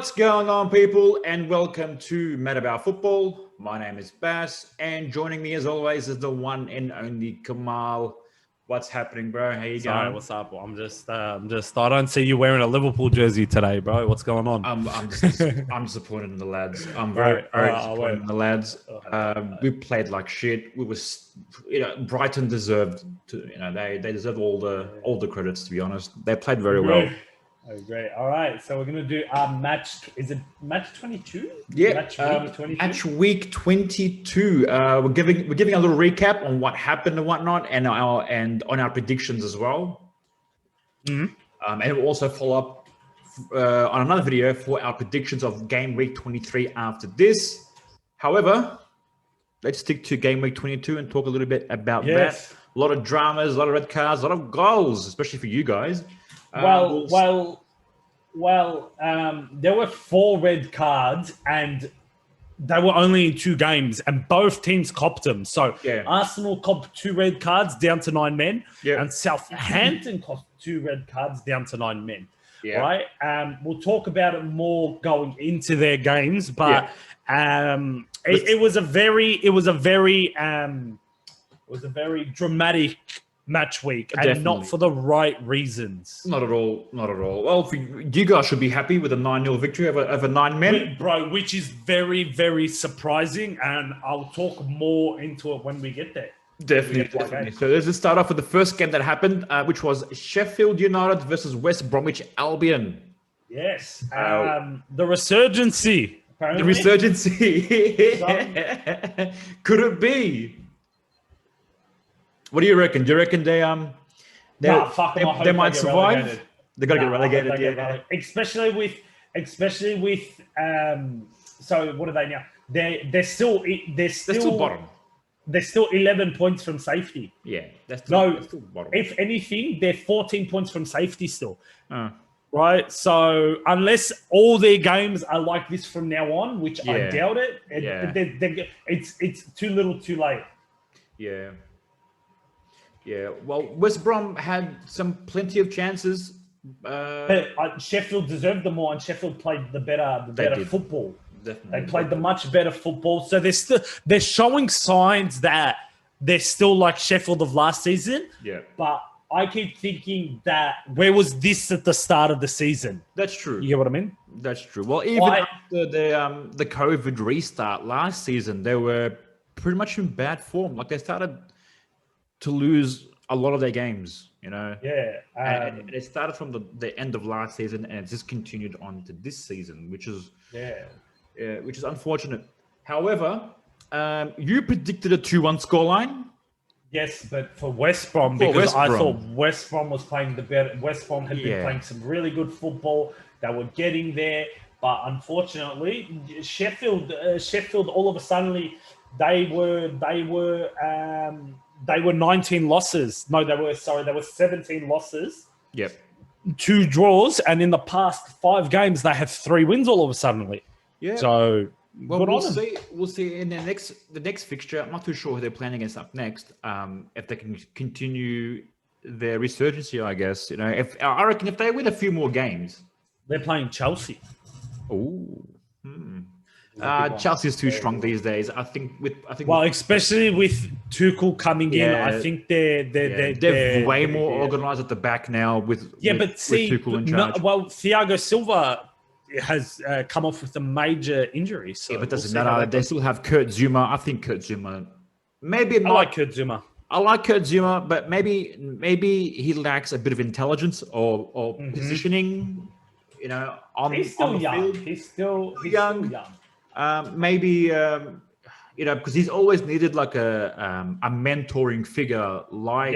What's going on, people, and welcome to Mad About Football. My name is Bass, and joining me as always is the one and only Kamal. What's happening, bro? How you Sorry, going? what's up? I'm just. I don't see you wearing a Liverpool jersey today, bro. What's going on? I'm disappointed in the lads. I'm very disappointed in the lads. We played like shit. We was, Brighton deserved to. They deserve all the credits. To be honest, they played very well. Oh, great. All right. So we're going to do our match. Is it match 22? Yeah. Match week 22? Match week 22. We're giving a little recap on what happened and whatnot, and on our predictions as well. Mm-hmm. And we'll also follow up on another video for our predictions of game week 23 after this. However, let's stick to game week 22 and talk a little bit about that. A lot of dramas, a lot of red cards, a lot of goals, especially for you guys. There were 4 red cards, and they were only in 2 games, and both teams copped them. So Arsenal copped 2 red cards down to 9 men, and Southampton copped 2 red cards down to 9 men. Yeah. Right? We'll talk about it more going into their games, but it was a very dramatic match week, and Definitely. not for the right reasons. Not at all. Well, you guys should be happy with a 9-0 victory over 9 men. Bro, which is very, very surprising, and I'll talk more into it when we get there. Definitely. So let's just start off with the first game that happened, which was Sheffield United versus West Bromwich Albion. Yes. The resurgency. Apparently. The resurgency. Could it be? What do you reckon? Do you reckon they might survive? They gotta get relegated. Especially with so what are they now? They're still bottom. They're still 11 points from safety. Yeah, they're still bottom. If anything, they're 14 points from safety still. Right? So unless all their games are like this from now on, which I doubt it, it's too little too late. Yeah. Yeah, well, West Brom had plenty of chances. Sheffield deserved them more, and Sheffield played the better football. Definitely. They played the much better football. So they're showing signs that they're still like Sheffield of last season. Yeah. But I keep thinking that where was this at the start of the season? That's true. You get what I mean? That's true. Well, even after the COVID restart last season, they were pretty much in bad form. Like they started to lose a lot of their games, Yeah. And it started from the end of last season, and it just continued on to this season, which is unfortunate. However, you predicted a 2-1 scoreline. Yes, but for West Brom, because I thought West Brom was playing the better. West Brom had been playing some really good football. They were getting there, but unfortunately, Sheffield all of a sudden they were 19 losses. No, they were 17 losses. Yep. 2 draws, and in the past 5 games, they have 3 wins all of a sudden. Yeah. So we'll see. We'll see in the next fixture. I'm not too sure who they're playing against up next. If they can continue their resurgency, I guess. I reckon if they win a few more games, they're playing Chelsea. Oh. Chelsea is too strong these days. I think. Well, especially with Tuchel coming in, I think they're way more organized at the back now with Tuchel in charge. Thiago Silva has come off with a major injury. So but doesn't matter. They still have Kurt Zouma. I think Kurt Zouma. Maybe I like Kurt Zouma. I like Kurt Zouma, but maybe he lacks a bit of intelligence or positioning. He's still young. Field. He's still young. Because he's always needed like a mentoring figure like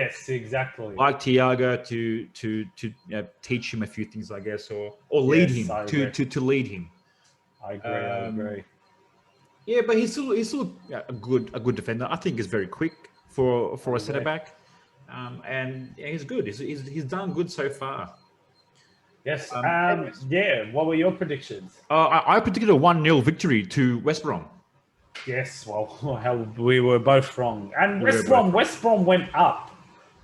Thiago to teach him a few things, I guess, or lead him to lead him. I agree. Yeah, but he's still a good defender. I think he's very quick for a centre back, and he's good. He's done good so far. Yes. What were your predictions? I predicted a 1-0 victory to West Brom. Yes. Well, we were both wrong. And West Brom went up,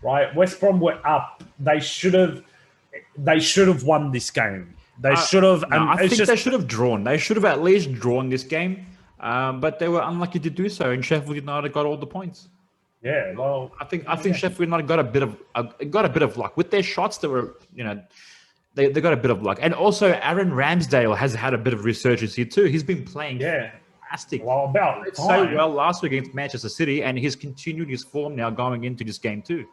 right? West Brom were up. They should have won this game. They should have. No, I think they should have drawn. They should have at least drawn this game, but they were unlucky to do so. And Sheffield United got all the points. Yeah, well, I think Sheffield United got a bit of luck with their shots. That were, they got a bit of luck, and also Aaron Ramsdale has had a bit of resurgence here too. He's been playing fantastic. Well, about so well last week against Manchester City, and he's continued his form now going into this game too.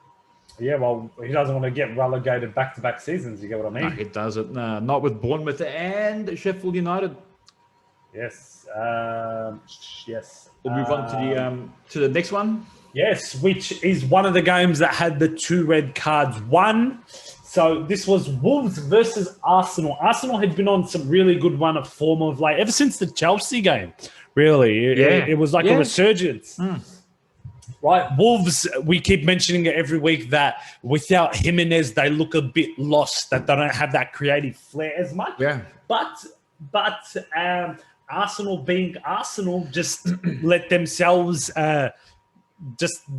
Yeah, well, he doesn't want to get relegated back-to-back seasons. You get what I mean? No, he doesn't. Not with Bournemouth and Sheffield United. Yes. Yes. We'll move on to the next one. Yes, which is one of the games that had the 2 red cards. One. So this was Wolves versus Arsenal. Arsenal had been on some really good run of form of late, ever since the Chelsea game. Really, it was like a resurgence. Right, Wolves, we keep mentioning it every week that without Jimenez, they look a bit lost, that they don't have that creative flair as much. Yeah. But Arsenal being Arsenal just let themselves,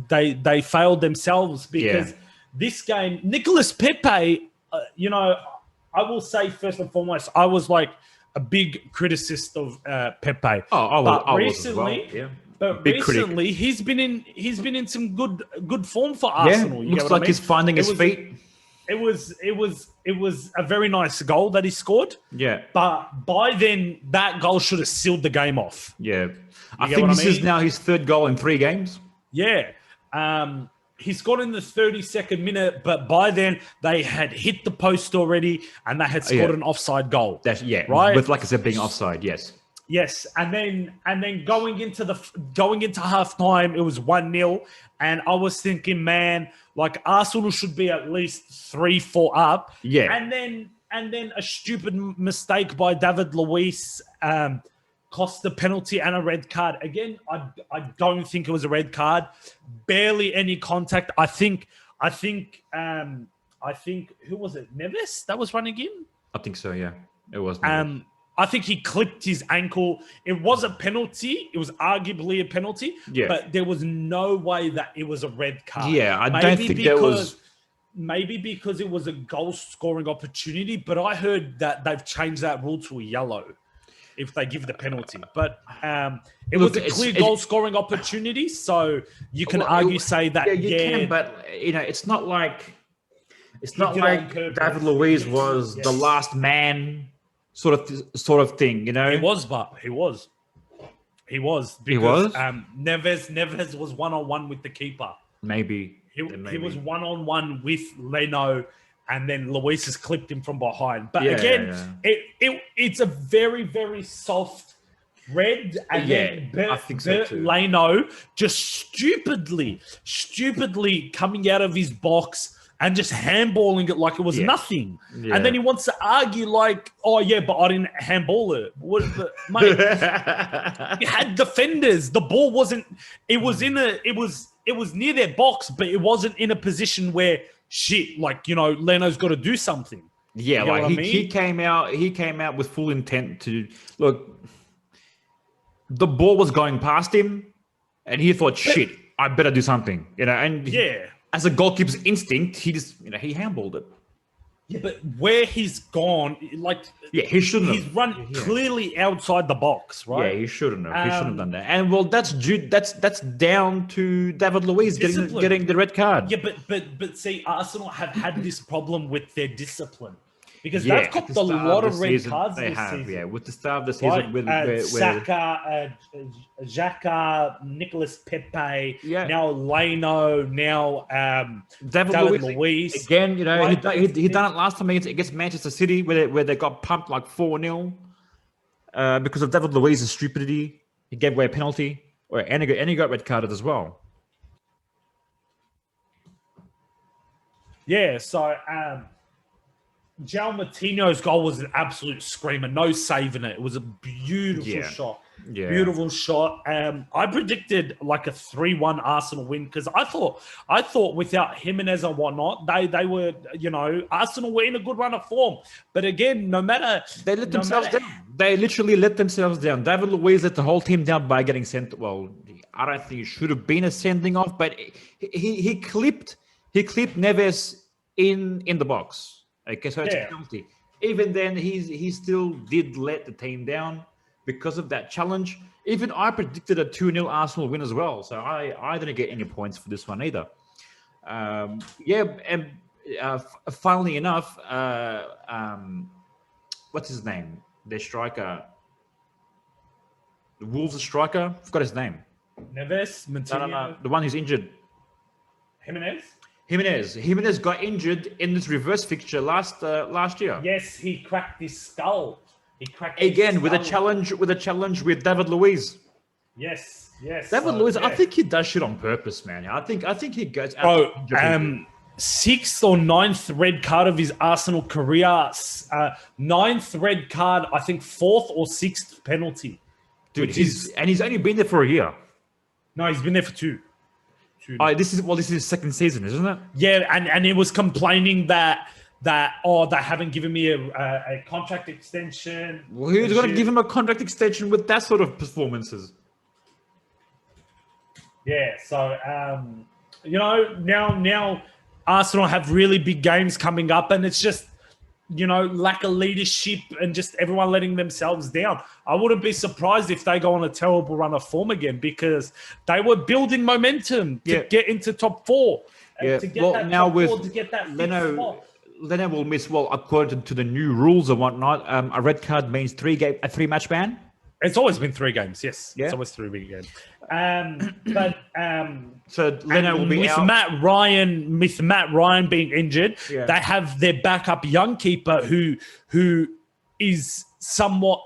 they failed themselves because this game, Nicolas Pepe, I will say first and foremost, I was like a big criticist of Pepe. I recently, was as well. But recently, he's been in some good form for Arsenal. Looks like he's finding his feet. It was a very nice goal that he scored. Yeah. But by then, that goal should have sealed the game off. Yeah. I think this is now his 3rd goal in 3 games. Yeah. He scored in the 32nd minute, but by then they had hit the post already and they had scored an offside goal. Right? With, like I said, being offside, yes. Yes, and then going into half time, it was 1-0, and I was thinking, man, like Arsenal should be at least 3-4 up. Yeah, and then a stupid mistake by David Luiz cost the penalty and a red card. Again, I don't think it was a red card. Barely any contact. I think who was it? Neves that was running in. I think so. Yeah, it was. Neves. I think he clipped his ankle. It was a penalty. It was arguably a penalty. Yeah. But there was no way that it was a red card. Yeah, I don't think there was. Maybe because it was a goal-scoring opportunity, but I heard that they've changed that rule to a yellow if they give the penalty. But it was a clear goal-scoring opportunity, so you can say that. Yeah, you can, but it's not like David Luiz was the last man. Sort of thing, He was, but he was. Because, Neves was 1-on-1 with the keeper. Maybe he was 1-on-1 with Leno, and then Luis has clipped him from behind. But it's a very, very soft red, and I think so too. Leno just stupidly coming out of his box and just handballing it like it was nothing. Yeah. And then he wants to argue like, oh, yeah, but I didn't handball it. Mate, you had defenders. The ball wasn't – it was near their box, but it wasn't in a position where, Leno's got to do something. Yeah, like he came out with full intent to – look, the ball was going past him, and he thought, shit, I better do something. As a goalkeeper's instinct, he just, he handballed it. Yeah, but where he's gone, he shouldn't have. He's run clearly outside the box, right? Yeah, he shouldn't have. He shouldn't have done that. And well, that's down to David Luiz getting the red card. Yeah, but see, Arsenal have had this problem with their discipline. Because they've copped a lot of red cards this season. Yeah, with the start of the season. With Saka, Xhaka, Nicolas Pepe, now Leno, now David Luiz. Again, he done it last time against Manchester City where they got pumped like 4-0 because of David Luiz's stupidity. He gave away a penalty, and he got red carded as well. Yeah, so... João Moutinho's goal was an absolute screamer. No saving it. It was a beautiful shot. Yeah. Beautiful shot. I predicted like a 3-1 Arsenal win because I thought without Jimenez and whatnot, they were, Arsenal were in a good run of form. But again, they let themselves down. They literally let themselves down. David Luiz let the whole team down by getting sent. Well, I don't think it should have been a sending off, but he clipped Neves in the box. Okay, so it's a penalty. even then, he still did let the team down because of that challenge. Even I predicted a 2-0 Arsenal win as well, so I didn't get any points for this one either. And funnily enough, what's his name? Their striker, the Wolves striker. Forgot his name. Neves, No, the one who's injured. Jimenez got injured in this reverse fixture last year. Yes, he cracked his skull. With a challenge with David Luiz. Yes. David Luiz, yeah. I think he does shit on purpose, man. I think he goes out. Sixth or ninth red card of his Arsenal career. Ninth red card, I think fourth or sixth penalty. Dude, he's only been there for a year. No, he's been there for two. This is his second season, isn't it? Yeah, and he was complaining that they haven't given me a contract extension. Well, who's going to give him a contract extension with that sort of performances? Yeah, so now Arsenal have really big games coming up, and it's just lack of leadership and just everyone letting themselves down. I wouldn't be surprised if they go on a terrible run of form again, because they were building momentum to get into top four. Yeah. To get that now to get that Leno will miss, according to the new rules and whatnot, a red card means a 3-match ban. It's always been 3 games, yes. Yeah. It's always 3 big games. So Leno will be with out. Matt Ryan being injured, they have their backup young keeper who is somewhat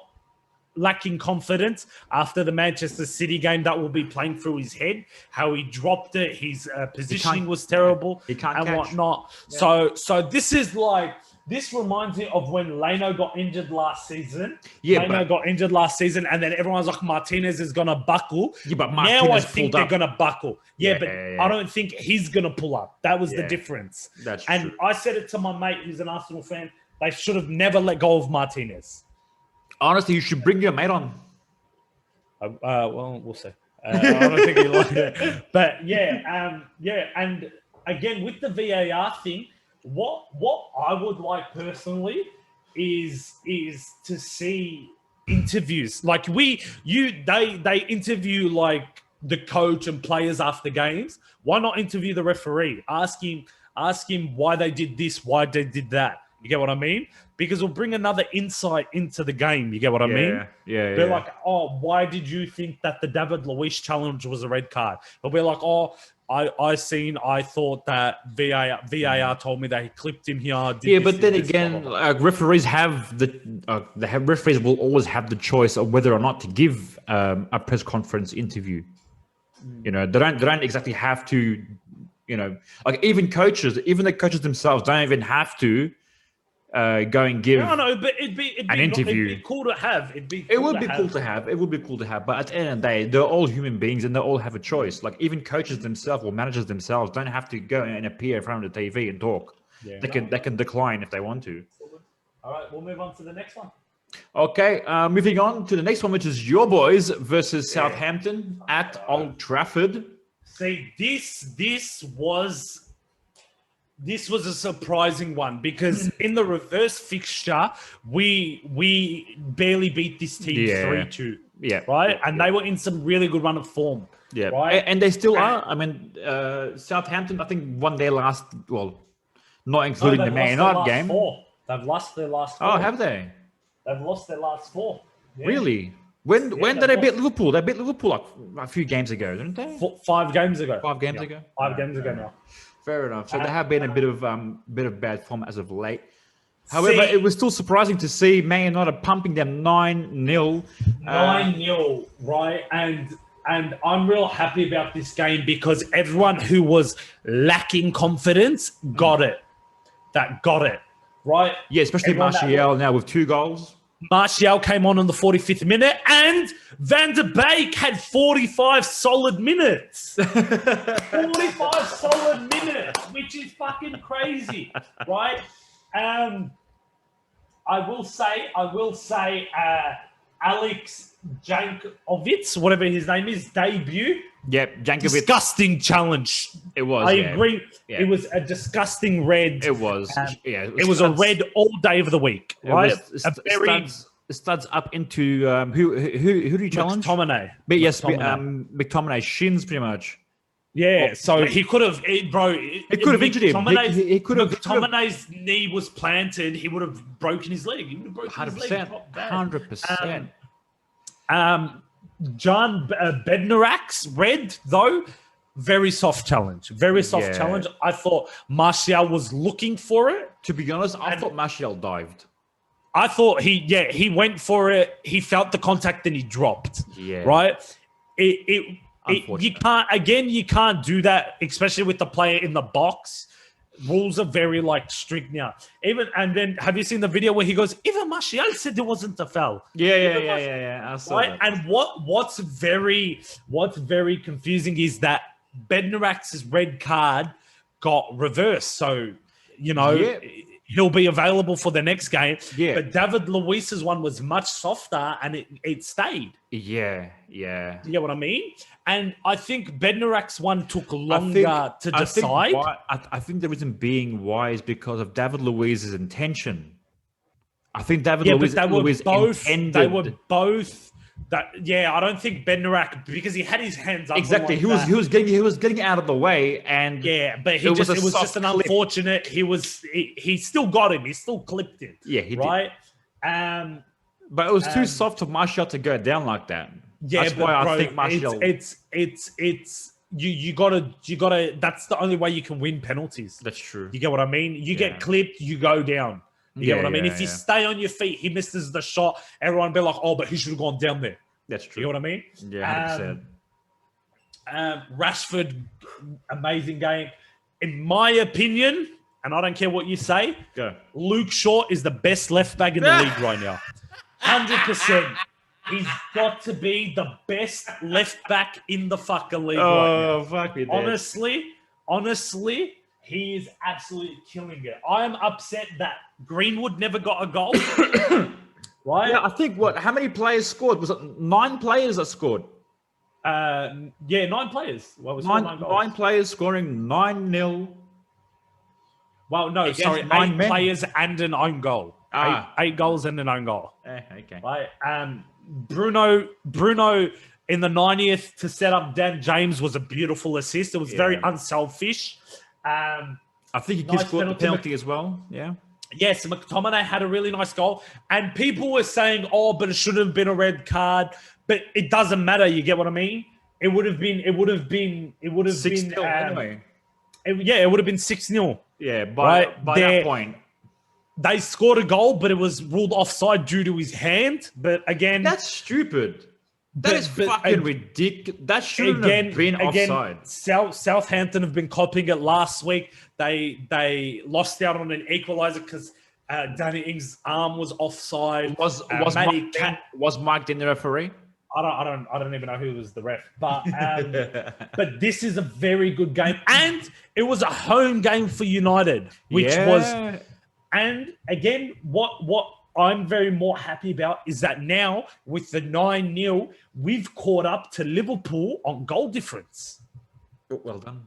lacking confidence after the Manchester City game. That will be playing through his head. How he dropped it, his positioning was terrible, he can't and catch. whatnot. Yeah. So this is like. This reminds me of when Leno got injured last season. Got injured last season, and then everyone's like, Martinez is going to buckle. Yeah, but Martinez now I think they're going to buckle. Yeah, I don't think he's going to pull up. That was the difference. That's true. I said it to my mate who's an Arsenal fan. They should have never let go of Martinez. Honestly, you should bring your mate on. Well, we'll see. I don't think he liked it. But and again, with the VAR thing, What I would like personally is to see interviews. Like they interview like the coach and players after games. Why not interview the referee? Ask him why they did this, why they did that. You get what I mean? Because it'll bring another insight into the game. You get what I mean? Yeah. They're like, why did you think that the David Luiz challenge was a red card? But we're like, I thought that VAR told me that he clipped him here. But then again, referees referees will always have the choice of whether or not to give a press conference interview. They don't exactly have to. Like even the coaches themselves don't even have to go and give. No, but it'd be an interview. It'd be cool to have. It would be cool to have. But at the end of the day, they're all human beings and they all have a choice. Like even coaches themselves or managers themselves don't have to go and appear in front of the TV and talk. Yeah, they can decline if they want to. All right, we'll move on to the next one. Okay, moving on to the next one, which is your boys versus Southampton at Old Trafford. See, this was a surprising one because in the reverse fixture, we barely beat this team 3-2. Yeah. Right? And they were in some really good run of form. Yeah. Right? And they still are. I mean, Southampton, I think, won their last, not including the Man United game. They've lost their last 4. Oh, have they? They've lost their last 4. Yeah. Really? When did they beat Liverpool? They beat Liverpool like a few games ago, didn't they? 5 games ago. 5 games ago? 5 games ago now. Fair enough. So there have been a bit of bad form as of late. However, it was still surprising to see Man United pumping them 9-0. 9-0, right? And I'm real happy about this game because everyone who was lacking confidence got it. Right? Yeah, especially Martial now with 2 goals. Martial came on the 45th minute and Van de Beek had 45 solid minutes. 45 solid minutes, which is fucking crazy, right? I will say, Alex Jankovic, whatever his name is, debut. Yep, Jankovic. Disgusting challenge. It was. I agree. Yeah. It was a disgusting red. It was. It was a red all day of the week, right? Studs up into who do you challenge? McTominay. But yes, McTominay shins pretty much. Yeah, so he could have, bro. He could have injured him. He could have. McTominay's knee was planted. He would have broken his leg. He would have broken his leg. 100%. John Bednarak's red though, very soft challenge. Very soft challenge. I thought Martial was looking for it. To be honest, I thought Martial dived. I thought he went for it. He felt the contact and he dropped. Yeah. Right. You can't do that, especially with the player in the box. Rules are very strict now. And then have you seen the video where he goes, even Martial said it wasn't a foul? Yeah. I saw that. And what's very confusing is that Bednarak's red card got reversed. So, he'll be available for the next game. Yeah. But David Luiz's one was much softer and it stayed. Yeah. You get what I mean? And I think Bednarak's one took longer to decide. I think the reason being why is because of David Luiz's intention. I think David Luiz intended. They were both. I don't think Bednarak, because he had his hands up. Exactly, he was getting out of the way, and but it was just an unfortunate. He still got him. He still clipped it. Yeah, he did. But it was too soft for Martial to go down like that. Yeah, that's why I think Martial. It's you gotta. That's the only way you can win penalties. That's true. You get what I mean? You get clipped, you go down. You get what I mean? If you stay on your feet, he misses the shot. Everyone be like, "Oh, but he should have gone down there." That's true. You know what I mean? Yeah, 100%. Rashford, amazing game, in my opinion. And I don't care what you say. Go. Luke Shaw is the best left back in the league right now. 100%. He's got to be the best left back in the fucking league right now. Fuck me, honestly, he is absolutely killing it. I am upset that Greenwood never got a goal. Right? Yeah, I think how many players scored? Was it 9 players that scored? 9 players. Well, 9 players scoring 9-0. Well, no, sorry, 8 players and an own goal. 8 goals and an own goal. Okay. Right. Bruno in the 90th to set up Dan James was a beautiful assist. It was very unselfish. I think he gives the penalty as well. Yeah. Yes, McTominay had a really nice goal, and people were saying, "Oh, but it should have been a red card." But it doesn't matter. You get what I mean? It would have been 6-0 anyway. It would have been 6-0. Yeah, by that point. They scored a goal, but it was ruled offside due to his hand. But again, that's stupid. That is fucking ridiculous. That shouldn't have been offside. Southampton have been copying it last week. They lost out on an equaliser because Danny Ings' arm was offside. Was Mike Dean the referee? I don't even know who was the ref. But but this is a very good game, and it was a home game for United, which was. And again, what I'm very more happy about is that now with the 9-0, we've caught up to Liverpool on goal difference. Well done.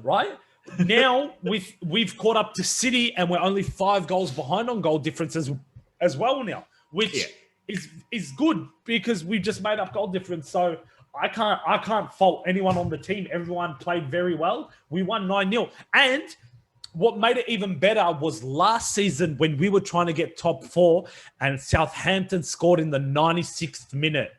Right? Now we've caught up to City and we're only 5 goals behind on goal difference as well now, which is good because we just made up goal difference. So I can't fault anyone on the team. Everyone played very well. We won 9-0. And what made it even better was last season when we were trying to get top 4 and Southampton scored in the 96th minute,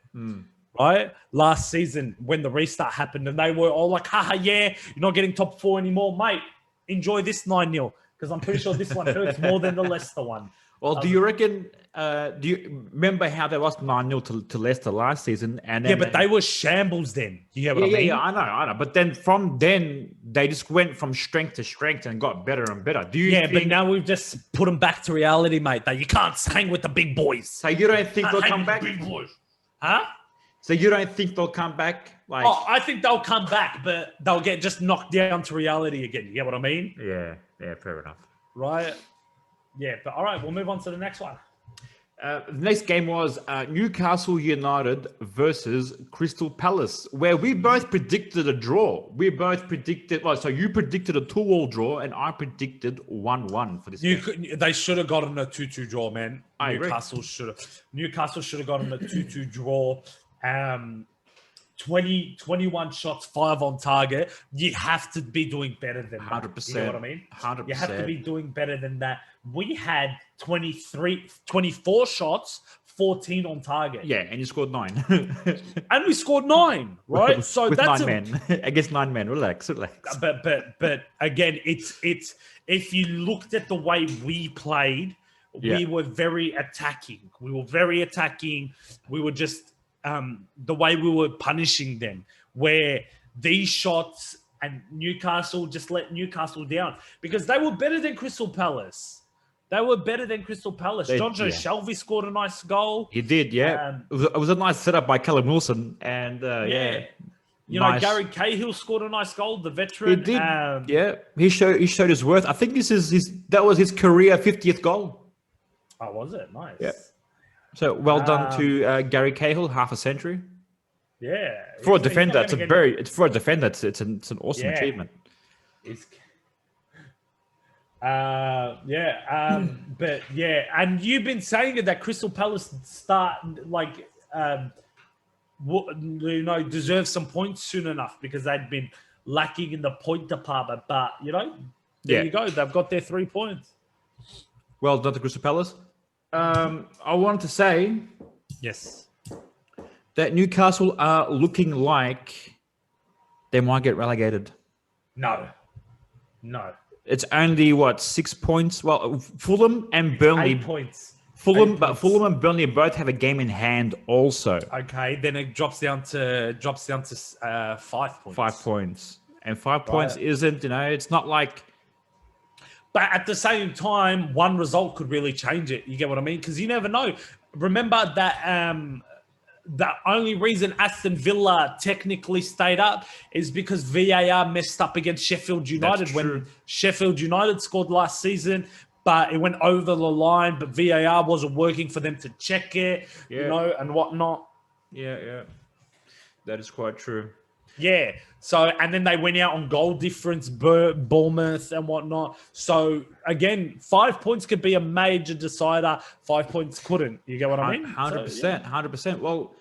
right? Last season when the restart happened and they were all like, haha, yeah, you're not getting top 4 anymore, mate. Enjoy this 9-0 because I'm pretty sure this one hurts more than the Leicester one. Well, do you reckon, do you remember how they lost 9-0 to Leicester last season? And then but they were shambles then. You get what I mean? Yeah, I know. But then from then, they just went from strength to strength and got better and better. But now we've just put them back to reality, mate, that you can't hang with the big boys. So you don't think they'll come back? Big boys. Huh? So you don't think they'll come back? I think they'll come back, but they'll get just knocked down to reality again. You get what I mean? Yeah, fair enough. Right? Yeah, but all right, we'll move on to the next one. The next game was Newcastle United versus Crystal Palace, where we both predicted a draw. We both predicted, so you predicted a 2-2 draw, and I predicted 1-1 for this game. They should have gotten a 2-2 draw, man. I agree. Newcastle should have gotten a 2-2 draw. 21 shots, 5 on target. You have to be doing better than that. 100%. You know what I mean? 100%. You have to be doing better than that. We had 24 shots, 14 on target. Yeah, and you scored 9. And we scored 9, right? So with that's 9 men. Against 9 men. Relax. But again, it's if you looked at the way we played, we were very attacking. We were just the way we were punishing them, where these shots and Newcastle just let Newcastle down because they were better than Crystal Palace. Jonjo Shelvey scored a nice goal. He did, yeah. It was a nice setup by Callum Wilson, and You know, Gary Cahill scored a nice goal. The veteran, he did. He showed his worth. I think that was his career 50th goal. Oh, was it? Nice. Yeah. So well done to Gary Cahill, half a century. Yeah. For a defender, it's an awesome achievement. But and you've been saying it that Crystal Palace deserve some points soon enough because they'd been lacking in the point department. But there you go, they've got their 3 points. Well done to Crystal Palace. I wanted to say that Newcastle are looking like they might get relegated. No. It's only 6 points. Well, Fulham and Burnley. 8 points. Fulham and Burnley both have a game in hand also. Okay, then it drops down to 5 points. 5 points. And 5 points isn't, it's not like. But at the same time, one result could really change it. You get what I mean? Because you never know. Remember that the only reason Aston Villa technically stayed up is because VAR messed up against Sheffield United when Sheffield United scored last season, but it went over the line, but VAR wasn't working for them to check it, and whatnot. Yeah. That is quite true. Yeah. So, and then they went out on goal difference, Bournemouth and whatnot. So, again, 5 points could be a major decider. 5 points couldn't. You get what I mean? 100%. 100%. Well,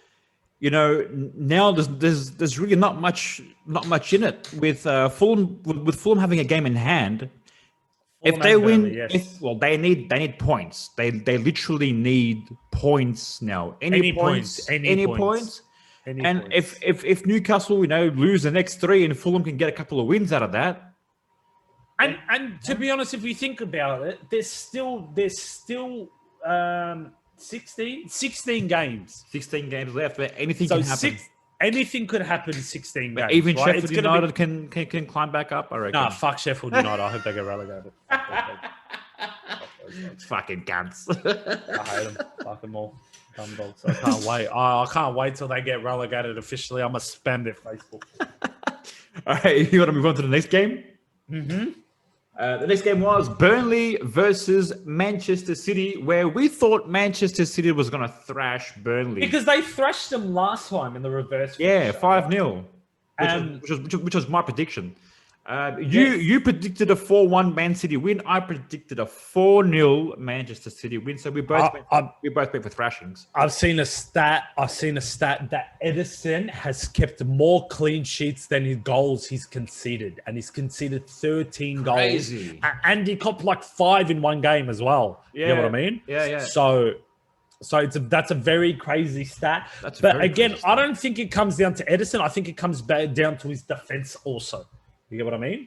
now there's really not much in it with Fulham. With Fulham having a game in hand, if they win, they need points. They literally need points now. Any points. And if Newcastle, lose the next 3 and Fulham can get a couple of wins out of that. And to be honest, if you think about it, there's still 16 games. 16 games left, but anything can happen. Anything could happen in 16 games. Even Sheffield United can climb back up, I reckon. Nah, fuck Sheffield United. I hope they get relegated. Fucking cunts. I hate them. Fuck them all. Dumb dogs. I can't wait. I can't wait till they get relegated officially. I'm going to spam their Facebook. All right, you want to move on to the next game? Mm-hmm. The next game was Burnley versus Manchester City, where we thought Manchester City was going to thrash Burnley. Because they thrashed them last time in the reverse. Yeah, 5-0, which was my prediction. You predicted a 4-1 Man City win. I predicted a 4-0 Manchester City win. So we both went for thrashings. I've seen a stat that Edison has kept more clean sheets than his goals he's conceded, and he's conceded 13 goals, and he copped 5 in one game as well. Yeah, you know what I mean? Yeah. So that's a very crazy stat. But again, I don't think it comes down to Edison. I think it comes down to his defense also. You get what I mean?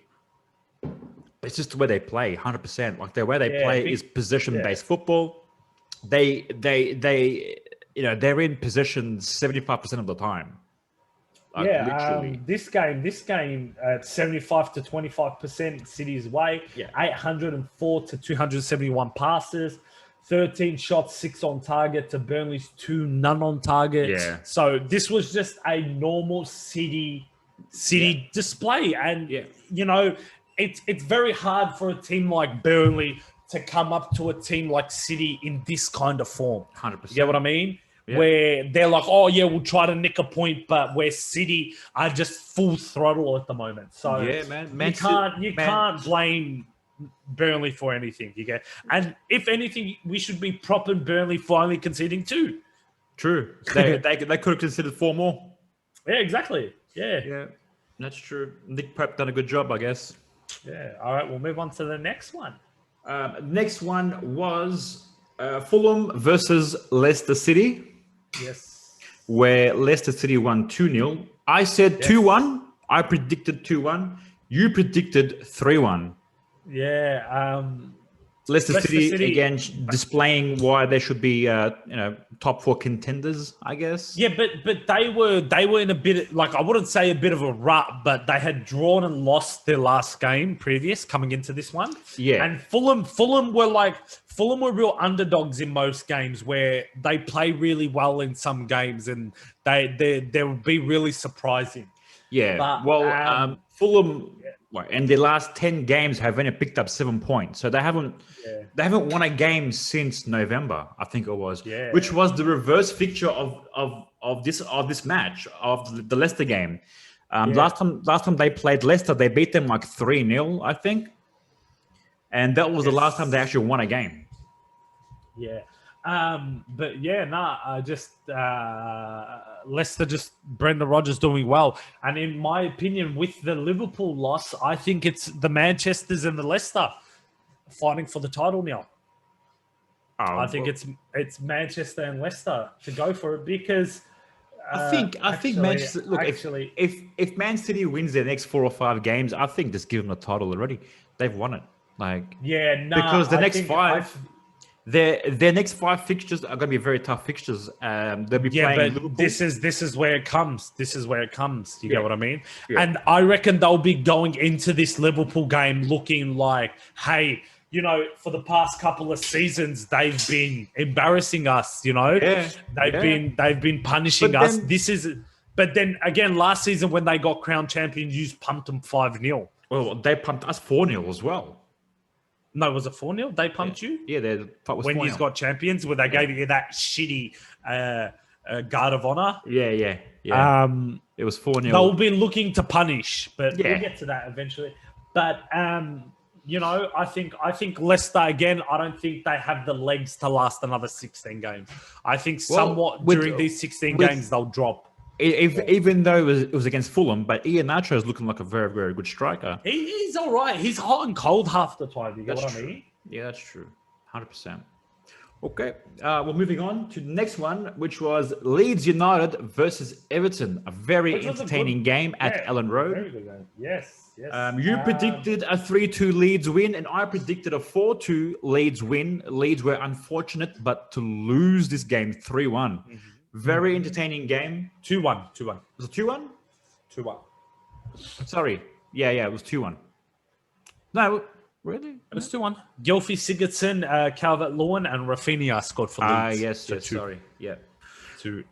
It's just the way they play, 100%. The way they play is position-based football. They're in position 75% of the time. Literally. This game, 75 to 25% City's way. 804 to 271 passes. 13 shots, 6 on target to Burnley's 2, none on target. Yeah. So this was just a normal City display, and it's very hard for a team like Burnley to come up to a team like City in this kind of form. 100%. You get what I mean? Yeah. Where they're like, oh, yeah, we'll try to nick a point, but where City are just full throttle at the moment. So yeah, man. You can't blame Burnley for anything. You get, and if anything, we should be propping Burnley for only conceding 2. True. They could have considered 4 more. Yeah, exactly. Yeah, that's true. Nick Pope done a good job, I guess. Yeah. All right, we'll move on to the next one. Next one was Fulham versus Leicester City. Yes. Where Leicester City won 2-0. I said 2-1. I predicted 2-1. You predicted 3-1. Yeah. Leicester City again displaying why they should be top 4 contenders, I guess. Yeah, but they were in a bit, like, I wouldn't say a bit of a rut, but they had drawn and lost their last game previous coming into this one. Yeah. And Fulham were real underdogs in most games, where they play really well in some games and they would be really surprising. Yeah. But, Fulham in their last 10 games have only picked up 7 points. So they haven't won a game since November, I think it was. Yeah. Which was the reverse fixture of this match, of the Leicester game. Last time they played Leicester, they beat them like 3-0, I think. And that was the last time they actually won a game. Yeah. But yeah, Leicester, just Brendan Rodgers doing well. And in my opinion, with the Liverpool loss, I think it's the Manchesters and the Leicester fighting for the title now. I think it's Manchester and Leicester to go for it, because I think Manchester. Look, if Man City wins their next 4 or 5 games, I think just give them the title already. They've won it. Because the next 5. Their next 5 fixtures are going to be very tough fixtures. They'll be playing Liverpool. This is where it comes. You get what I mean? Yeah. And I reckon they'll be going into this Liverpool game looking like, hey, for the past couple of seasons, they've been embarrassing us. They've been punishing us. But then again, last season when they got crowned champions, you pumped them 5-0. Well, they pumped us 4-0 as well. No, was it 4-0? They pumped you? Yeah, when you got champions, where they gave you that shitty guard of honor. Yeah. It was 4-0. They'll be looking to punish, but we'll get to that eventually. But I think Leicester again. I don't think they have the legs to last another 16 games. I think during these 16 games they'll drop. Even though it was against Fulham, but Iheanacho is looking like a very, very good striker. He's all right. He's hot and cold half the time. You get what I mean? Yeah, that's true. 100%. Okay. Well, moving on to the next one, which was Leeds United versus Everton. A very entertaining game at Ellen Road. Very good game. Yes. You predicted a 3-2 Leeds win, and I predicted a 4-2 Leeds win. Leeds were unfortunate, but to lose this game 3-1. Mm-hmm. Very entertaining game. 2-1. Was it 2-1? 2-1. Sorry. Yeah, it was 2-1. No, really? It was 2-1. Gylfi Sigurdsson, Calvert-Lewin, and Rafinha scored for Leeds. Yes, sorry. Yeah. 2.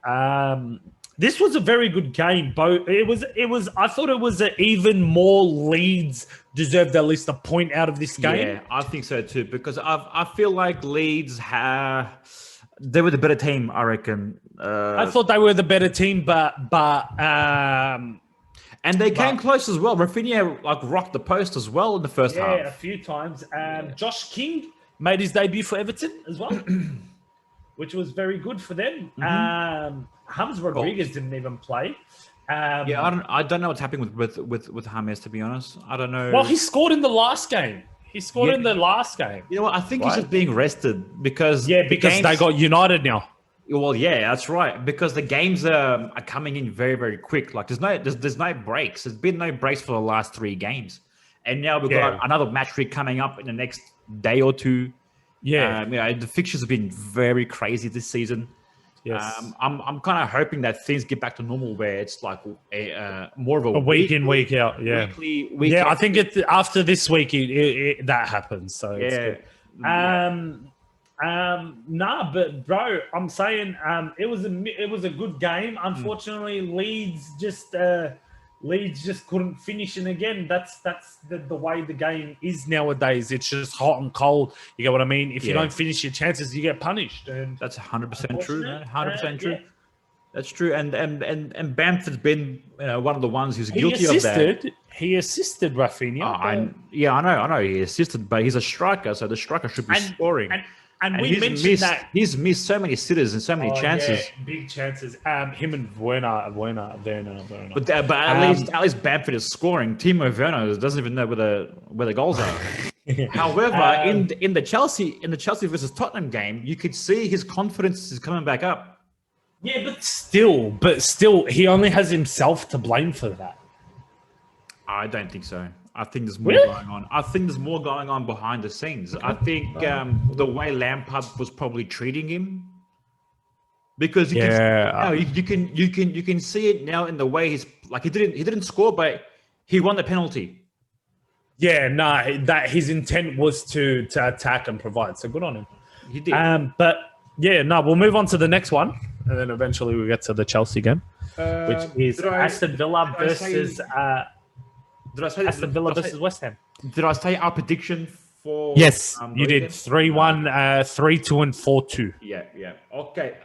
This was a very good game. It was. I thought it was even more Leeds deserved at least a point out of this game. Yeah, I think so too, because I feel like Leeds they were the better team, I reckon. I thought they were the better team, but and they came close as well. Rafinha rocked the post as well in the first half. Yeah, a few times. Josh King made his debut for Everton as well, which was very good for them. Mm-hmm. James Rodriguez didn't even play. I don't know what's happening with James, to be honest. I don't know. Well, he scored in the last game. You know what? I think he's just being rested because they got United now. Well, yeah, that's right. Because the games are coming in very, very quick. Like there's no breaks. There's been no breaks for the last 3 games, and now we've got another match week coming up in the next day or 2. Yeah, the fixtures have been very crazy this season. Yes. I'm kind of hoping that things get back to normal, where it's like more of a week in, week out. Yeah, week I think after this week that happens. So it's good. But bro, I'm saying it was a good game. Unfortunately, Leeds just Leeds just couldn't finish, and again, that's the way the game is nowadays. It's just hot and cold. You get what I mean? If you don't finish your chances, you get punished. And that's 100% true, man. 100% true. That's true. And Bamford's been one of the ones who's guilty of that. He assisted Rafinha. I know he assisted, but he's a striker, so the striker should be scoring. And we mentioned that he's missed so many sitters and so many chances. Yeah, big chances. Him and Werner. But at least Bamford is scoring. Timo Werner doesn't even know where the goals are. However, in the Chelsea versus Tottenham game, you could see his confidence is coming back up. Yeah, but still, he only has himself to blame for that. I don't think so. I think there's more going on. I think there's more going on behind the scenes. I think the way Lampard was probably treating him, because you can see it now in the way he's like he didn't score, but he won the penalty. Yeah, that his intent was to attack and provide. So good on him. He did. We'll move on to the next one, and then eventually we'll get to the Chelsea game, which is Aston Villa versus. Did I say Aston Villa versus West Ham? Did I say our prediction for? Yes, you did. 3-1, 3-2, and 4-2. Yeah. Okay.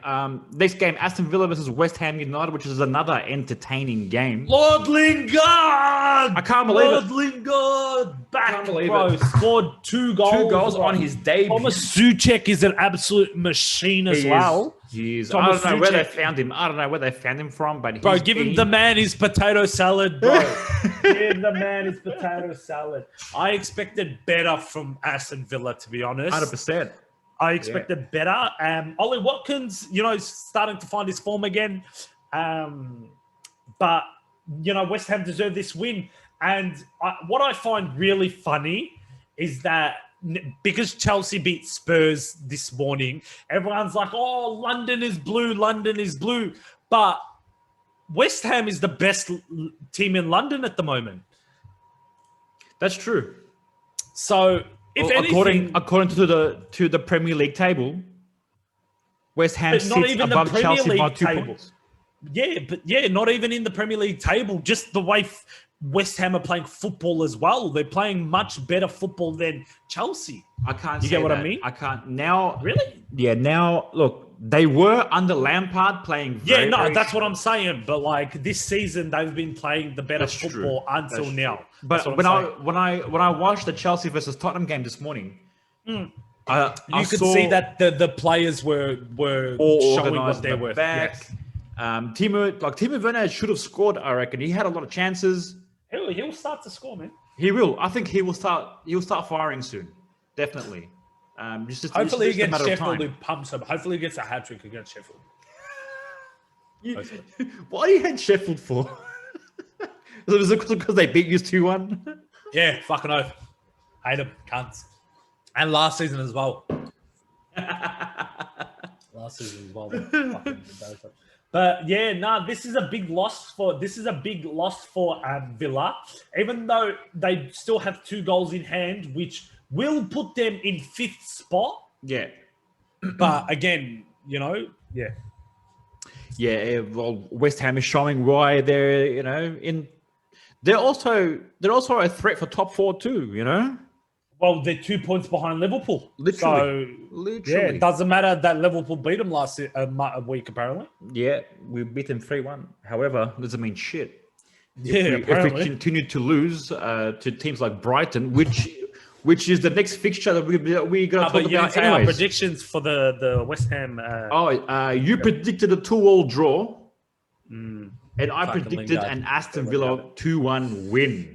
Next game, Aston Villa versus West Ham United, which is another entertaining game. Lord Lingard! I can't believe it. Lord Lingard back, bro. Scored 2 goals. 2 goals on his debut. Thomas Souček is an absolute machine as well. I don't know where they found him. I don't know where they found him from, but give him the man his potato salad, bro. Give the man his potato salad. I expected better from Aston Villa, to be honest. 100%. I expected better. Ollie Watkins, starting to find his form again. But West Ham deserve this win. And what I find really funny is that because Chelsea beat Spurs this morning, everyone's like, oh, London is blue. But West Ham is the best team in London at the moment. That's true. So, according to the Premier League table, West Ham sits above Chelsea by 2 points. Yeah, not even in the Premier League table. Just the way West Ham are playing football as well. They're playing much better football than Chelsea. I can't. You get what I mean? I can't now. Really? Yeah. Now, look, they were under Lampard playing. That's what I'm saying. But this season, they've been playing the better football until now. But when I watched the Chelsea versus Tottenham game this morning, you could see that the players were showing what they're worth. Yes. Timo Werner should have scored. I reckon he had a lot of chances. He'll start to score, man. He will. I think he will start. He'll start firing soon. Definitely. Hopefully against Sheffield, he pumps him. Hopefully he gets a hat trick against Sheffield. What do you hate Sheffield for? Is it because they beat you 2-1? Yeah, fucking oath. Hate them, cunts. And last season as well. But this is a big loss for Villa, even though they still have 2 goals in hand, which will put them in 5th spot. Yeah, but again, yeah. Well, West Ham is showing why they're in. They're also a threat for top 4 too. Well, they're 2 points behind Liverpool. Literally. Yeah, it doesn't matter that Liverpool beat them last week, apparently. Yeah, we beat them 3-1. However, doesn't mean shit. If we continue to lose to teams like Brighton, which is the next fixture that we're going to talk about anyways. Our predictions for the West Ham. You predicted a 2-2 draw, and I predicted an Aston Villa 2-1 win.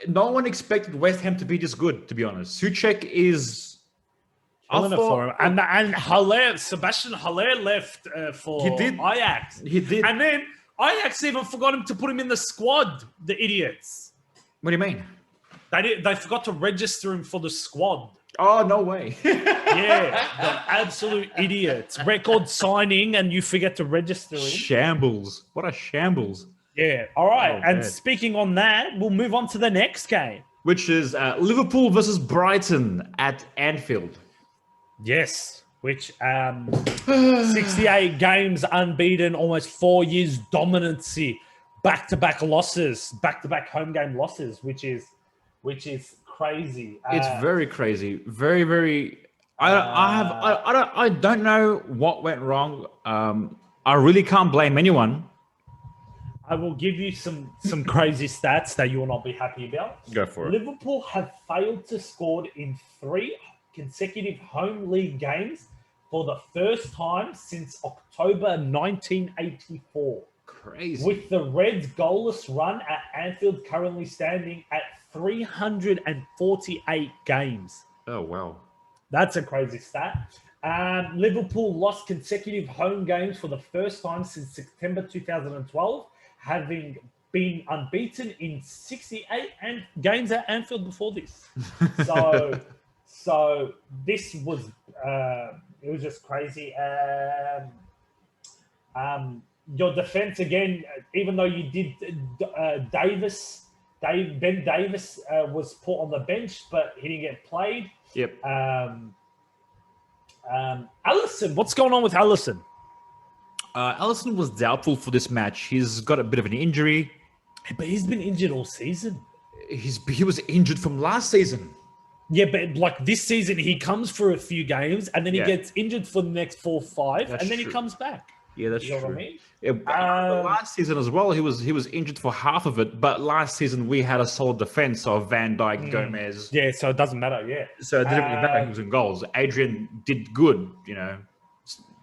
No one expected West Ham to be this good, to be honest. Souček is for him. And Haller, Sebastian Haller left for Ajax. He did. And then Ajax even forgot him to put him in the squad, the idiots. What do you mean? They forgot to register him for the squad. Oh, no way. Yeah, the absolute idiots. Record signing and you forget to register him. Shambles. What a shambles. Yeah. All right. Speaking on that, we'll move on to the next game, which is Liverpool versus Brighton at Anfield. Yes. Which 68 games unbeaten, almost 4 years dominancy. back-to-back losses, back-to-back home game losses, which is crazy. It's very crazy. Very, very. I don't know what went wrong. I really can't blame anyone. I will give you some crazy stats that you will not be happy about. Go for it. Liverpool have failed to score in 3 consecutive home league games for the first time since October 1984. Crazy. With the Reds' goalless run at Anfield currently standing at 348 games. Oh, wow. That's a crazy stat. Liverpool lost consecutive home games for the first time since September 2012, having been unbeaten in 68 games at Anfield before this. So this was it was just crazy. Your defense again, even though you did Ben Davis was put on the bench, but he didn't get played. Yep. Alisson, what's going on with Alisson? Alisson was doubtful for this match. He's got a bit of an injury. But he's been injured all season. He was injured from last season. Yeah, but like this season, he comes for a few games and then he gets injured for the next 4 or 5, and then he comes back. Yeah, that's true. What I mean? Last season as well, he was injured for half of it. But last season we had a solid defense of Van Dijk, Gomez. Yeah, so it doesn't matter. Yeah, so it didn't really matter who was in goals. Adrian did good,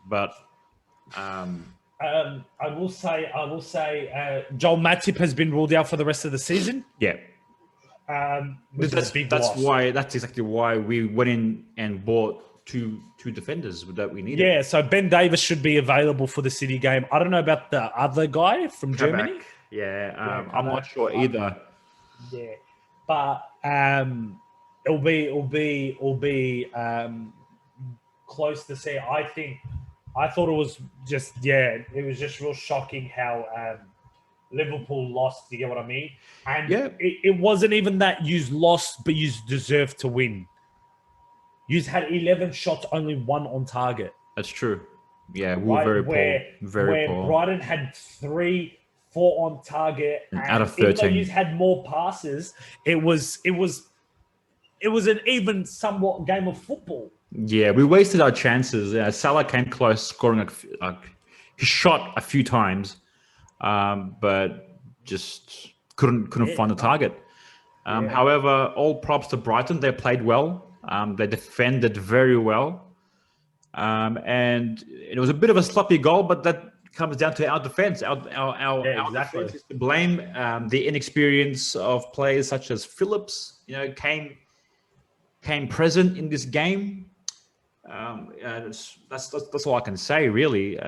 but I will say, Joel Matip has been ruled out for the rest of the season. Yeah, that's exactly why we went in and bought two defenders that we needed. Yeah, so Ben Davis should be available for the City game. I don't know about the other guy from Germany. Yeah, I'm not sure either. Yeah, but it'll be close to see. I thought it was just it was just real shocking how Liverpool lost. You get what I mean? And it wasn't even that you lost, but you deserved to win. You had 11 shots, only 1 on target. That's true. Yeah, we were very poor. Very poor. Brighton had 3, 4 on target, and out of 13. Even though you had more passes, it was an even somewhat game of football. Yeah, we wasted our chances. Salah came close, scoring he shot a few times, but just couldn't find the target. However, all props to Brighton. They played well. They defended very well. And it was a bit of a sloppy goal, but that comes down to our defense. Our defense is to blame. The inexperience of players such as Phillips, came present in this game. That's all I can say, really.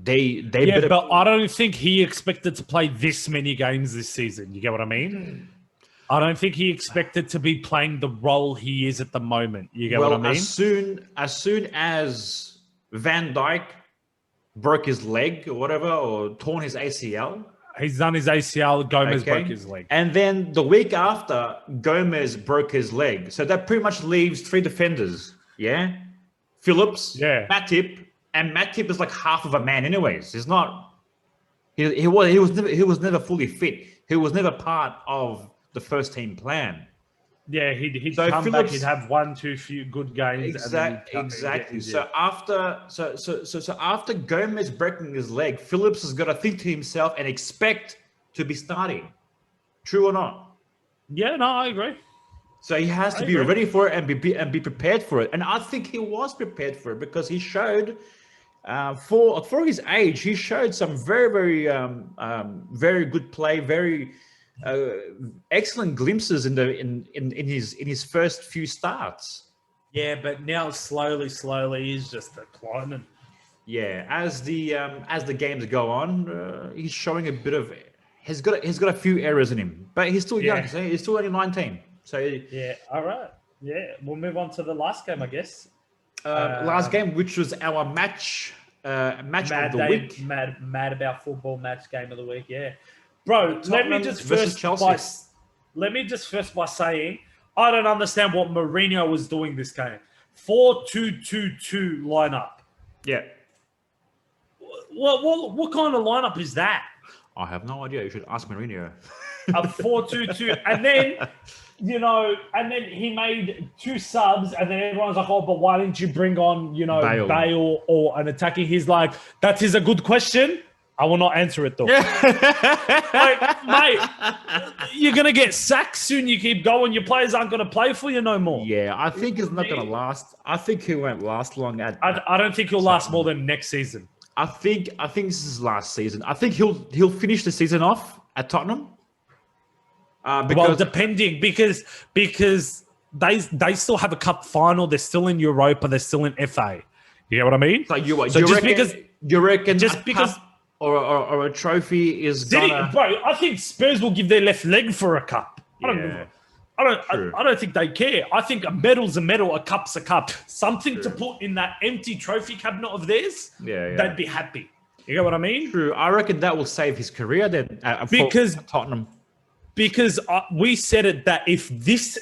They but I don't think he expected to play this many games this season. You get what I mean? I don't think he expected to be playing the role he is at the moment. You get what I mean? As soon as Van Dijk broke his leg or whatever, or torn his ACL. He's done his ACL, Gomez broke his leg. And then the week after, Gomez broke his leg. So that pretty much leaves 3 defenders. Yeah? Phillips, Matip, and Matip is like half of a man anyways. He's not... He was never fully fit. He was never part of the first team plan. Yeah, he'd come back. He'd have 1, 2 few good games. Exactly. So after Gomez breaking his leg, Phillips has got to think to himself and expect to be starting. True or not? Yeah, no, I agree. So he has to be ready for it and be prepared for it. And I think he was prepared for it because he showed, for his age, he showed some very, very, very good play, very. Excellent glimpses in his first few starts. Yeah, but now slowly he's just declining. Yeah, as the games go on, he's showing a bit of. He's got a few errors in him, but he's still young. So he's still only 19. So all right. Yeah, we'll move on to the last game, I guess. Last game, which was our match of the week. Mad about football match game of the week. Yeah. Bro, let me just first by saying I don't understand what Mourinho was doing this game. 4-2-2-2 lineup. Yeah. What kind of lineup is that? I have no idea. You should ask Mourinho. A 4-2-2, and then and then he made 2 subs, and then everyone's like, "Oh, but why didn't you bring on, Bale or an attacking?" He's like, "That is a good question. I will not answer it though." Like, mate, you're gonna get sacked soon. You keep going. Your players aren't gonna play for you no more. Yeah, I think it's not gonna last. I think he won't last long. I don't think he'll last more than next season. I think this is last season. I think he'll finish the season off at Tottenham. Depending because they still have a cup final. They're still in Europa. They're still in FA. You know what I mean? So you reckon just because or a trophy is gonna... Bro, I think Spurs will give their left leg for a cup. Yeah. I don't think they care. I think a medal's a medal, a cup's a cup. Something to put in that empty trophy cabinet of theirs, they'd be happy. You know what I mean? True. I reckon that will save his career then because Tottenham. Because we said it that if this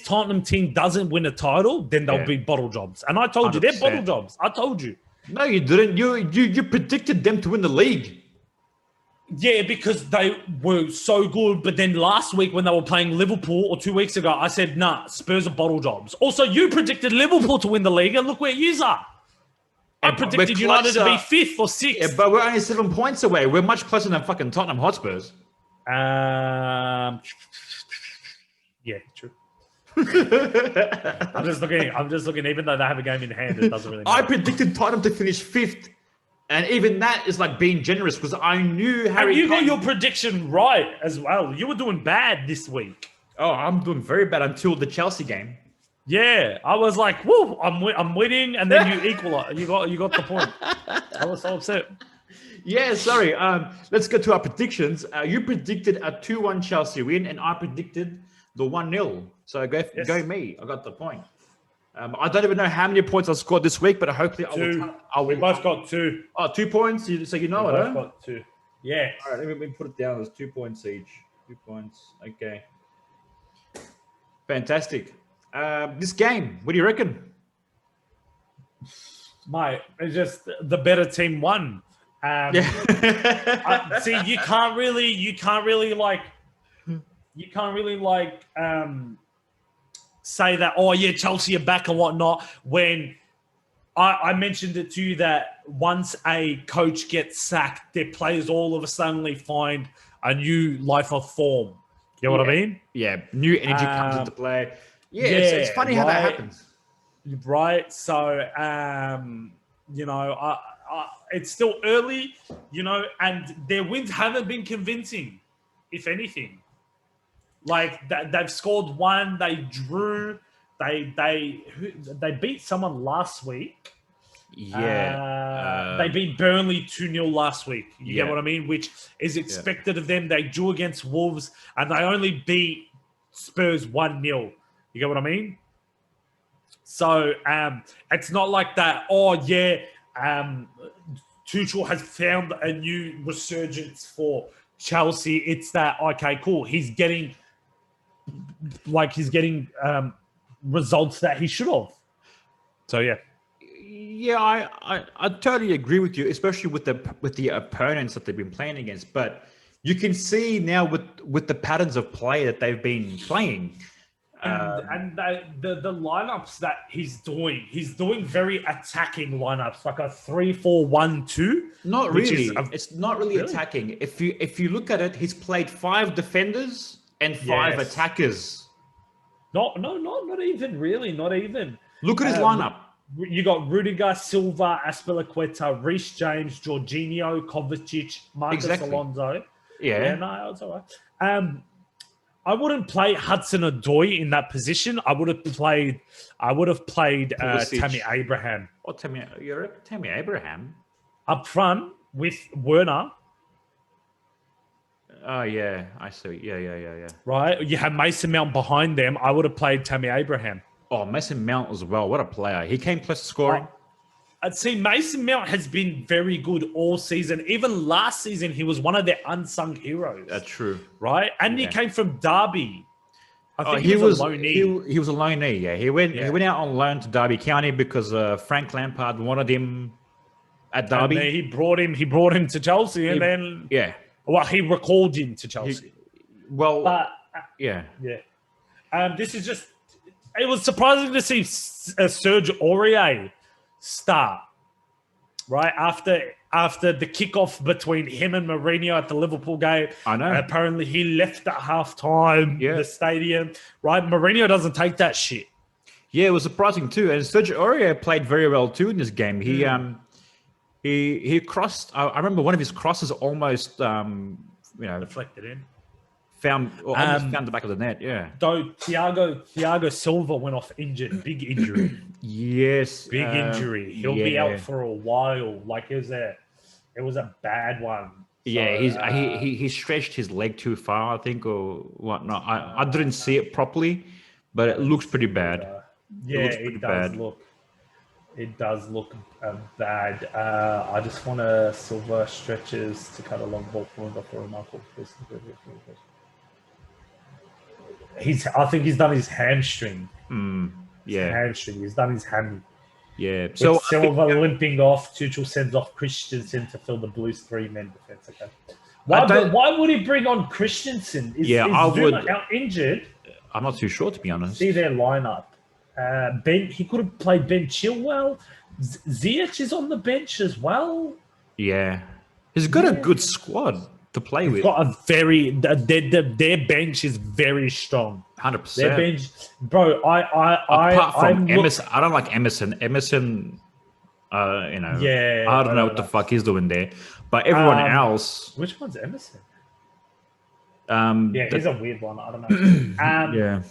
Tottenham team doesn't win a title, then they'll be bottle jobs. And I told 100%. You, they're bottle jobs. I told you. No, you didn't. You predicted them to win the league. Yeah, because they were so good. But then last week when they were playing Liverpool, or 2 weeks ago, I said, nah, Spurs are bottle jobs. Also, you predicted Liverpool to win the league, and look where you are. I predicted United to be 5th or 6th. Yeah, but we're only 7 points away. We're much closer than fucking Tottenham Hotspurs. Yeah, true. I'm just looking. Even though they have a game in hand, it doesn't really matter. I predicted Tottenham to finish 5th. And even that is like being generous because I knew Harry. And you got your prediction right as well. You were doing bad this week. Oh, I'm doing very bad until the Chelsea game. Yeah, I was like, "Whoa, I'm winning," and then you equalize. You got the point. I was so upset. Yeah, sorry. Let's go to our predictions. You predicted a 2-1 Chelsea win, and I predicted the 1-0. So go me. I got the point. I don't even know how many points I scored this week, but hopefully we both got 2. Oh, 2 points. So you know we it. Both got 2. Yeah. All right. Let me put it down as 2 points each. 2 points. Okay. Fantastic. This game. What do you reckon? Mate, it's just the better team won. See, you can't really say that, oh yeah, Chelsea are back and whatnot, when I mentioned it to you that once a coach gets sacked, their players all of a sudden find a new life of form. You know what I mean? Yeah, new energy comes into play. Yeah, it's funny how that happens. Right. So, it's still early, and their wins haven't been convincing, if anything. Like they've scored 1, they drew, they beat someone last week. Yeah, they beat Burnley 2-0 last week. You get what I mean? Which is expected of them. They drew against Wolves, and they only beat Spurs 1-0. You get what I mean? So it's not like that. Oh yeah. Tuchel has found a new resurgence for Chelsea. It's that, okay, cool. He's getting results that he should have. So yeah. Yeah, I totally agree with you, especially with the opponents that they've been playing against. But you can see now with the patterns of play that they've been playing. And the lineups that he's doing very attacking lineups, like a 3-4-1-2. Not really. It's not really attacking. If you look at it, he's played 5 defenders and 5 attackers. Not even really. Not even. Look at his lineup. You got Rudiger, Silva, Azpilicueta, Reece James, Jorginho, Kovacic, Marcus Alonso. Yeah. No, it's all right. I wouldn't play Hudson-Odoi in that position. I would have played Tammy Abraham. Oh, you're Tammy Abraham up front with Werner. Oh yeah, I see. Yeah. Right, you have Mason Mount behind them. I would have played Tammy Abraham. Oh, Mason Mount as well. What a player! He came close to scoring. I'd say Mason Mount has been very good all season. Even last season, he was one of their unsung heroes. That's true. Right? And he came from Derby. I think he was a loanee. He was a loanee, yeah. He went out on loan to Derby County because Frank Lampard wanted him at Derby. And he brought him to Chelsea, and then he recalled him to Chelsea. Yeah. This is just. It was surprising to see Serge Aurier start right after the kickoff between him and Mourinho at the Liverpool game. I know. Apparently, he left at halftime the stadium. Right, Mourinho doesn't take that shit. Yeah, it was surprising too. And Serge Aurier played very well too in this game. He crossed. I remember one of his crosses almost, deflected in. Almost found the back of the net. Yeah. Though Thiago Silva went off injured, big injury. Yes, big injury. He'll be out for a while. Like it was a bad one. Yeah, he stretched his leg too far, I think, or whatnot. I didn't see it properly, but it looks pretty bad. It does look bad. I just want to Silva stretches to cut a long ball for a remarkable. I think he's done his hamstring. Hamstring. He's done his hammy. Yeah. So Silva limping off, Tuchel sends off Christensen to fill the Blues 3-man defense. Okay. Why would he bring on Christensen? Is Zuma out injured? I'm not too sure, to be honest. See their lineup. He could have played Ben Chilwell. Ziyech is on the bench as well. Yeah. He's got a good squad to play with. Got a their bench is very strong. 100%. Their bench, bro. Apart from Emerson, I don't like Emerson. Emerson, I don't know what the fuck he's doing there. But everyone else. Which one's Emerson? He's a weird one. I don't know.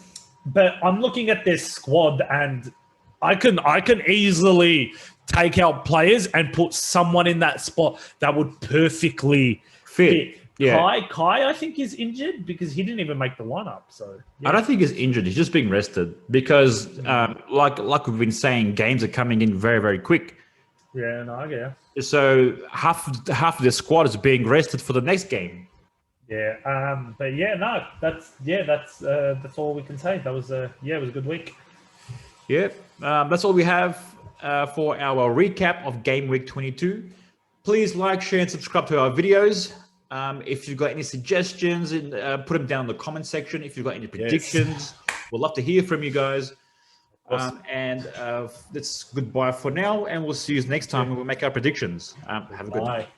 But I'm looking at this squad, and I can easily take out players and put someone in that spot that would perfectly fit. Yeah. Kai, I think, is injured because he didn't even make the lineup. So I don't think he's injured. He's just being rested because, like we've been saying, games are coming in very, very quick. Yeah, no, I get it. So half of the squad is being rested for the next game. Yeah, but that's all we can say. That was it was a good week. Yeah, that's all we have for our recap of game week 22. Please like, share, and subscribe to our videos. If you've got any suggestions, put them down in the comment section. If you've got any predictions, we'd love to hear from you guys. Awesome. That's goodbye for now, and we'll see you next time when we make our predictions. Have a good night.